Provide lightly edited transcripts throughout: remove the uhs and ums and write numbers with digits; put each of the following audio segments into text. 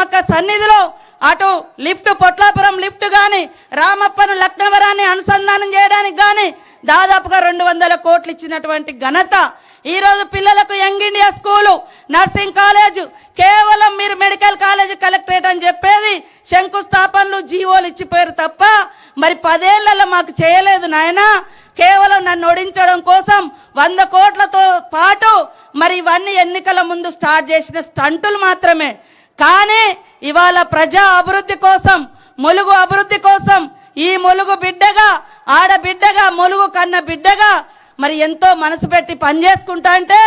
సమ్మక్క సన్నిధిలో అటు lift పొట్లాపురం lift కానీ రామప్పను లక్నవరాన్ని అనుసంధానం చేయడానికి కానీ దాదాపుగా 200 కోట్లు ఇచ్చినటువంటి ఘనత. ఈరోజు పిల్లలకు young India school, nursing college, కేవలం మీరు మెడికల్ కాలేజ్ కలెక్టరేట్ అని చెప్పేది శంకుస్థాపనలు జీవోలు ఇచ్చిపోయారు తప్ప మరి 10 ఏళ్లలో మాకు చేయలేదు నాయనా. కేవలం నన్ను ఓడించడం కోసం 100 కోట్లతో పాటు మరి ఇవన్నీ ఎన్నికల ముందు స్టార్ట్ చేసిన స్టంటులు మాత్రమే. కానీ ఇవాళ ప్రజా అభివృద్ధి కోసం, ములుగు అభివృద్ధి కోసం ఈ ములుగు బిడ్డగా, ఆడబిడ్డగా, ములుగు కన్న బిడ్డగా మరి ఎంతో మనసు పెట్టి పనిచేసుకుంటా అంటే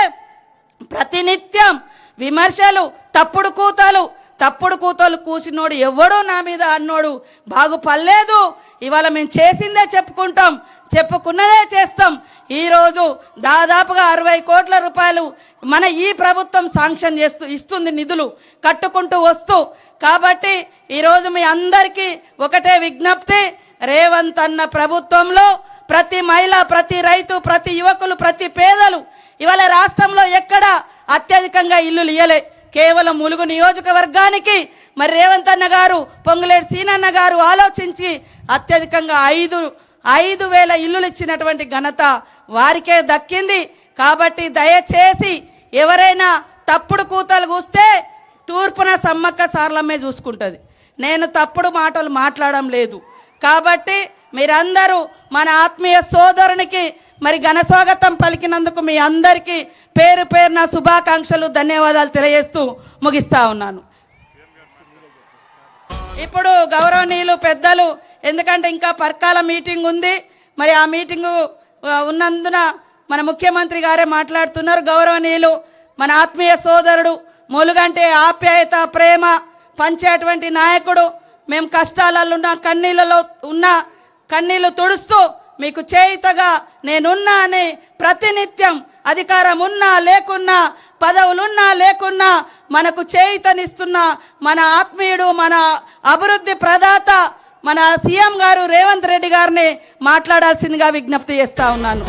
ప్రతినిత్యం విమర్శలు, తప్పుడు కూతలు కూసినోడు ఎవడో నా మీద అన్నోడు బాగుపడలేదు. ఇవాళ మేము చేసిందే చెప్పుకుంటాం, చెప్పుకున్నదే చేస్తాం. ఈరోజు దాదాపుగా 60 కోట్ల రూపాయలు మన ఈ ప్రభుత్వం శాంక్షన్ ఇస్తుంది నిధులు కట్టుకుంటూ వస్తూ. కాబట్టి ఈరోజు మీ అందరికీ ఒకటే విజ్ఞప్తి, రేవంత్ అన్న ప్రభుత్వంలో ప్రతి మహిళ, ప్రతి రైతు, ప్రతి యువకులు, ప్రతి పేదలు ఇవాళ రాష్ట్రంలో ఎక్కడ అత్యధికంగా ఇల్లులు ఇయ్యలే. కేవలం ములుగు నియోజకవర్గానికి మరి రేవంత్ అన్న గారు, పొంగులేటి సీనన్న గారు ఆలోచించి అత్యధికంగా 5,000 ఇల్లులు ఇచ్చినటువంటి ఘనత వారికే దక్కింది. కాబట్టి దయచేసి ఎవరైనా తప్పుడు కూతలు కూస్తే తూర్పున సమ్మక్క సార్లమ్మే చూసుకుంటుంది. నేను తప్పుడు మాటలు మాట్లాడడం లేదు. కాబట్టి మీరందరూ మన ఆత్మీయ సోదరునికి మరి ఘన స్వాగతం పలికినందుకు మీ అందరికీ పేరు పేరున శుభాకాంక్షలు, ధన్యవాదాలు తెలియజేస్తూ ముగిస్తా ఉన్నాను. ఇప్పుడు గౌరవనీయులు పెద్దలు, ఎందుకంటే ఇంకా పర్కాల మీటింగ్ ఉంది, మరి ఆ మీటింగు ఉన్నందున మన ముఖ్యమంత్రి గారే మాట్లాడుతున్నారు. గౌరవనీయులు మన ఆత్మీయ సోదరుడు, ములుగంటే ఆప్యాయత, ప్రేమ పంచేటువంటి నాయకుడు, మేము కష్టాలలో ఉన్న, కన్నీళ్ళలో ఉన్న కన్నీళ్లు తుడుస్తూ మీకు చేయుతగా నేనున్నా అని ప్రతినిత్యం అధికారం ఉన్నా లేకున్నా, పదవులున్నా లేకున్నా మనకు చేయుతనిస్తున్న మన ఆత్మీయుడు, మన అభివృద్ధి ప్రదాత, మన సీఎం గారు రేవంత్ రెడ్డి గారిని మాట్లాడాల్సిందిగా విజ్ఞప్తి చేస్తా ఉన్నాను.